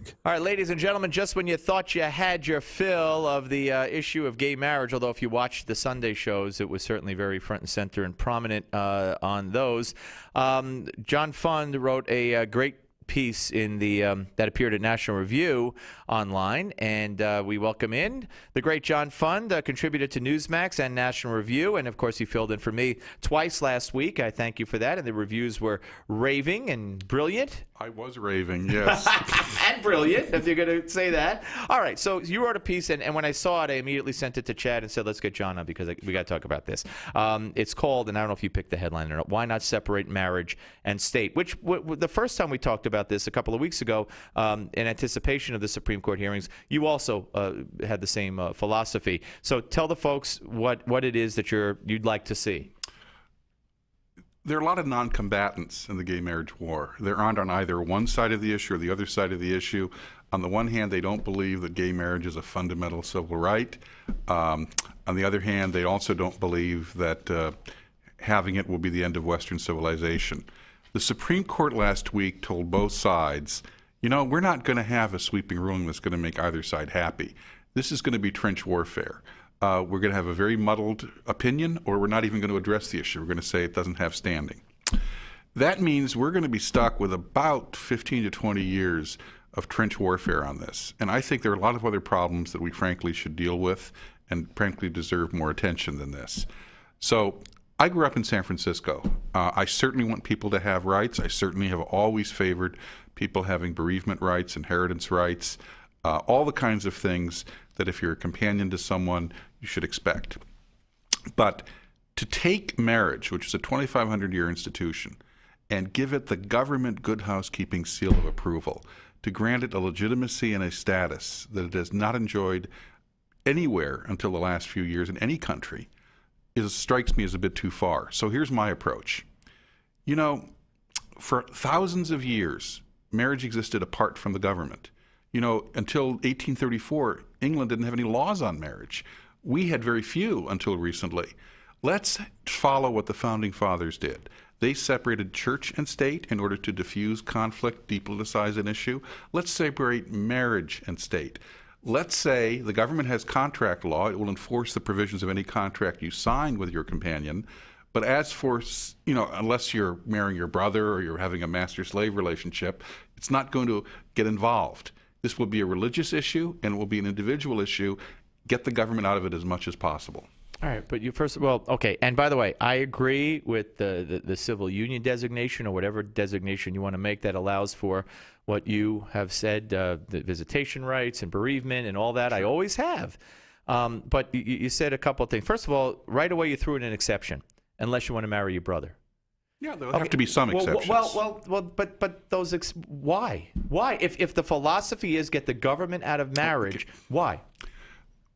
Network. All right, ladies and gentlemen, just when you thought you had your fill of the issue of gay marriage, although if you watched the Sunday shows, it was certainly very front and center and prominent on those. John Fund wrote a great piece in the that appeared at National Review online, and we welcome in the great John Fund, contributor to Newsmax and National Review, and of course he filled in for me twice last week. I thank you for that, and the reviews were raving and brilliant. I was raving, yes. And brilliant, if you're going to say that. All right, so you wrote a piece, and when I saw it, I immediately sent it to Chad and said, let's get John on because we got to talk about this. It's called, and I don't know if you picked the headline or not, Why Not Separate Marriage and State, which the first time we talked about this a couple of weeks ago, in anticipation of the Supreme Court hearings, you also had the same philosophy. So tell the folks what it is that you'd like to see. There are a lot of non-combatants in the gay marriage war. They aren't on either one side of the issue or the other side of the issue. On the one hand, they don't believe that gay marriage is a fundamental civil right. On the other hand, they also don't believe that having it will be the end of Western civilization. The Supreme Court last week told both sides, you know, we're not going to have a sweeping ruling that's going to make either side happy. This is going to be trench warfare. We're going to have a very muddled opinion, or we're not even going to address the issue. We're going to say it doesn't have standing. That means we're going to be stuck with about 15 to 20 years of trench warfare on this. And I think there are a lot of other problems that we frankly should deal with and frankly deserve more attention than this. So I grew up in San Francisco. I certainly want people to have rights. I certainly have always favored people having bereavement rights, inheritance rights, all the kinds of things that if you're a companion to someone, you should expect. But to take marriage, which is a 2,500-year institution, and give it the government good housekeeping seal of approval, to grant it a legitimacy and a status that it has not enjoyed anywhere until the last few years in any country, strikes me as a bit too far. So here's my approach. You know, for thousands of years, marriage existed apart from the government. You know, until 1834, England didn't have any laws on marriage. We had very few until recently. Let's follow what the Founding Fathers did. They separated church and state in order to diffuse conflict, depoliticize an issue. Let's separate marriage and state. Let's say the government has contract law. It will enforce the provisions of any contract you sign with your companion. But as for, you know, unless you're marrying your brother or you're having a master-slave relationship, it's not going to get involved. This will be a religious issue and it will be an individual issue. Get the government out of it as much as possible. All right, but okay. And by the way, I agree with the civil union designation or whatever designation you want to make that allows for what you have said, the visitation rights and bereavement and all that. Sure. I always have. But you said a couple of things. First of all, right away you threw in an exception, unless you want to marry your brother. Yeah, there'll have to be some exceptions. But those why? Why? If the philosophy is get the government out of marriage, why?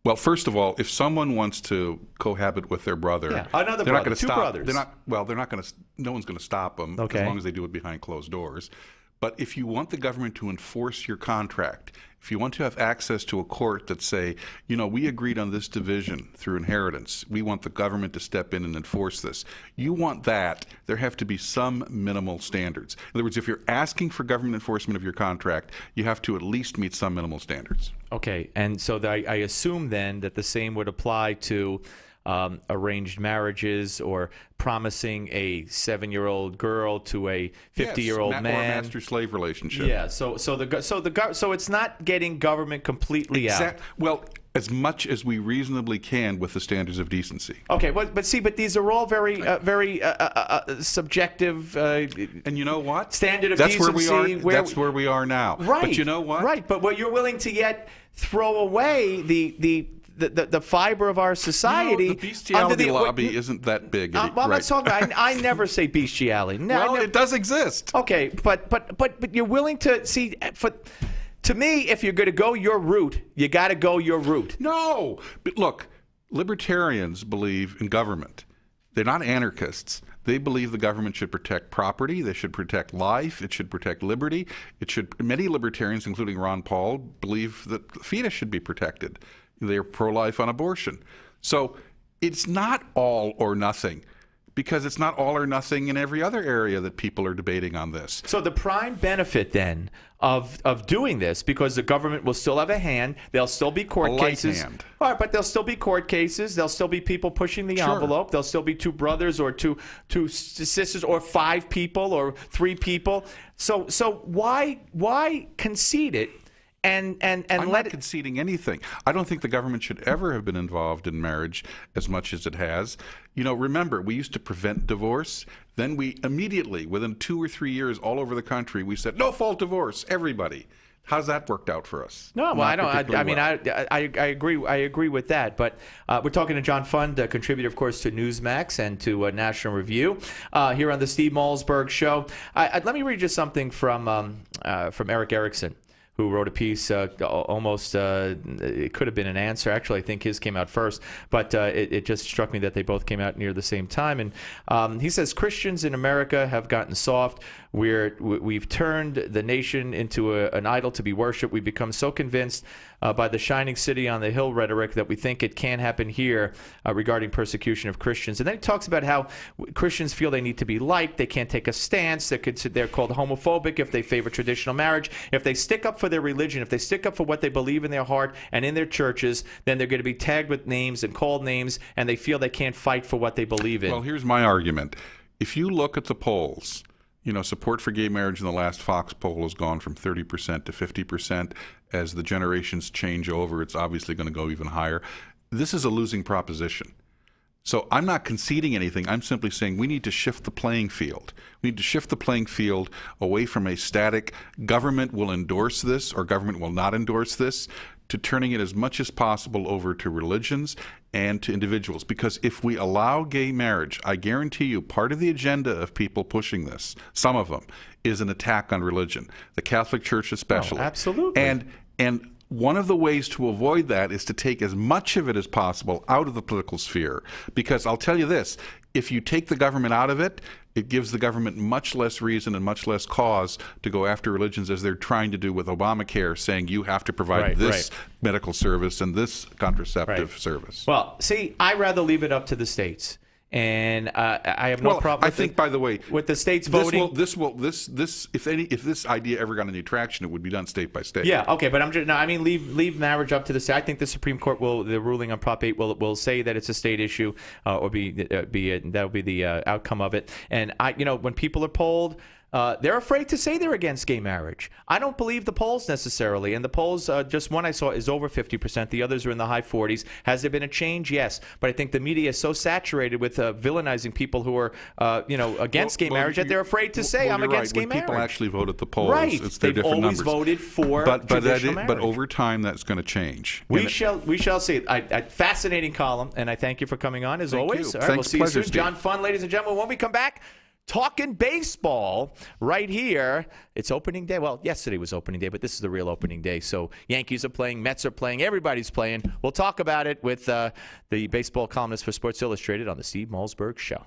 Well, first of all, if someone wants to cohabit with their brother, another they're brother, not going to stop. Brothers. They're not going to. No one's going to stop them as long as they do it behind closed doors. But if you want the government to enforce your contract, if you want to have access to a court that say, you know, we agreed on this division through inheritance, we want the government to step in and enforce this. You want that, there have to be some minimal standards. In other words, if you're asking for government enforcement of your contract, you have to at least meet some minimal standards. Okay, and so I assume then that the same would apply to arranged marriages or promising a 7-year-old girl to a 50-year-old man, or a master-slave relationship. Yeah. So it's not getting government completely out. Well, as much as we reasonably can with the standards of decency. Okay, but these are all very subjective. And you know what? Standard of that's decency. Where we are. That's where we are now. Right. But you know what? Right. But what you're willing to yet throw away the fiber of our society. You know, the bestiality lobby isn't that big. I'm not talking. I never say bestiality. Well, it does exist. Okay, but you're willing to see. To me, if you're going to go your route, you got to go your route. No, but look, libertarians believe in government. They're not anarchists. They believe the government should protect property. They should protect life. It should protect liberty. Many libertarians, including Ron Paul, believe that the fetus should be protected. They're pro-life on abortion. So it's not all or nothing. because it's not all or nothing in every other area that people are debating on this. So the prime benefit then of doing this, because the government will still have a hand, there'll still be court cases. Hand. All right, but there'll still be court cases. There'll still be people pushing the envelope. There'll still be two brothers or two sisters or 5 people or 3 people. So why concede it? And I'm let not conceding anything. I don't think the government should ever have been involved in marriage as much as it has. You know, remember, we used to prevent divorce. Then we immediately, within 2 or 3 years, all over the country, we said, no fault divorce, everybody. How's that worked out for us? No, well, I agree. I agree with that. But we're talking to John Fund, a contributor, of course, to Newsmax and to National Review, here on the Steve Malzberg Show. Let me read you something from Eric Erickson, who wrote a piece almost, it could have been an answer. Actually, I think his came out first, but it just struck me that they both came out near the same time. And he says, Christians in America have gotten soft. We've turned the nation into an idol to be worshipped. We've become so convinced by the shining city on the hill rhetoric that we think it can happen here regarding persecution of Christians. And then he talks about how Christians feel they need to be liked. They can't take a stance. They're called homophobic if they favor traditional marriage. If they stick up for their religion, if they stick up for what they believe in their heart and in their churches, then they're going to be tagged with names and called names, and they feel they can't fight for what they believe in. Well, here's my argument. If you look at the polls, you know, support for gay marriage in the last Fox poll has gone from 30% to 50%. As the generations change over, it's obviously going to go even higher. This is a losing proposition. So I'm not conceding anything. I'm simply saying we need to shift the playing field. We need to shift the playing field away from a static government will endorse this or government will not endorse this, to turning it as much as possible over to religions and to individuals. Because if we allow gay marriage, I guarantee you part of the agenda of people pushing this, some of them, is an attack on religion, the Catholic Church especially. Oh, absolutely. And one of the ways to avoid that is to take as much of it as possible out of the political sphere. Because I'll tell you this, if you take the government out of it, it gives the government much less reason and much less cause to go after religions, as they're trying to do with Obamacare, saying you have to provide this medical service and this contraceptive service. Well, see, I'd rather leave it up to the states. And I have no problem. I think, by the way, with the states voting. If this idea ever got any traction, it would be done state by state. Yeah, okay, but leave marriage up to the state. I think the Supreme Court the ruling on Prop 8 will say that it's a state issue, or that'll be the outcome of it. And when people are polled, they're afraid to say they're against gay marriage. I don't believe the polls necessarily. And the polls, just one I saw is over 50%. The others are in the high 40s. Has there been a change? Yes. But I think the media is so saturated with villainizing people who are, against gay marriage that they're afraid to say, I'm against gay marriage. When people actually vote at the polls, right. it's their They've different always numbers. voted for traditional marriage. But over time, that's going to change. We shall see. A fascinating column, and I thank you for coming on, as always. You. All right, Thanks, we'll see pleasure, you soon. Steve. John Fund, ladies and gentlemen, when we come back, talking baseball right here. It's opening day. Well, yesterday was opening day, but this is the real opening day. So Yankees are playing, Mets are playing, everybody's playing. We'll talk about it with the baseball columnist for Sports Illustrated on the Steve Malzberg Show.